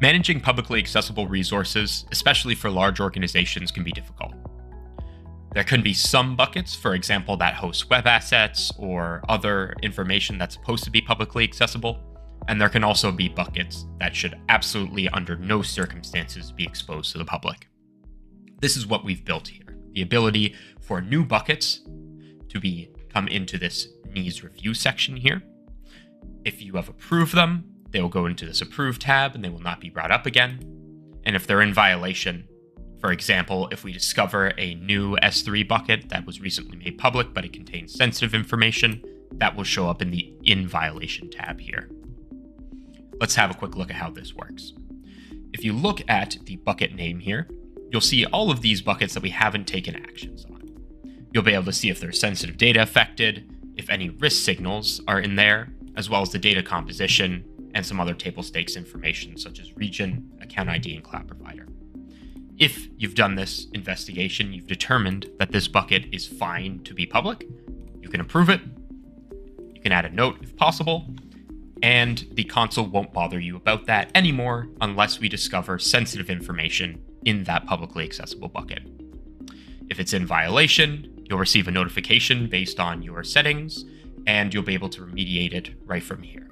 Managing publicly accessible resources, especially for large organizations, can be difficult. There can be some buckets, for example, that host web assets or other information that's supposed to be publicly accessible, and there can also be buckets that should absolutely under no circumstances be exposed to the public. This is what we've built here, the ability for new buckets to come into this needs review section here. If you have approved them, they will go into this approve tab and they will not be brought up again. And if they're in violation, for example, if we discover a new S3 bucket that was recently made public, but it contains sensitive information, that will show up in the in violation tab here. Let's have a quick look at how this works. If you look at the bucket name here, you'll see all of these buckets that we haven't taken actions on. You'll be able to see if there's sensitive data affected, if any risk signals are in there, as well as the data composition and some other table stakes information such as region, account ID, and cloud provider. If you've done this investigation, you've determined that this bucket is fine to be public, you can approve it, you can add a note if possible, and the console won't bother you about that anymore unless we discover sensitive information in that publicly accessible bucket. If it's in violation, you'll receive a notification based on your settings, and you'll be able to remediate it right from here.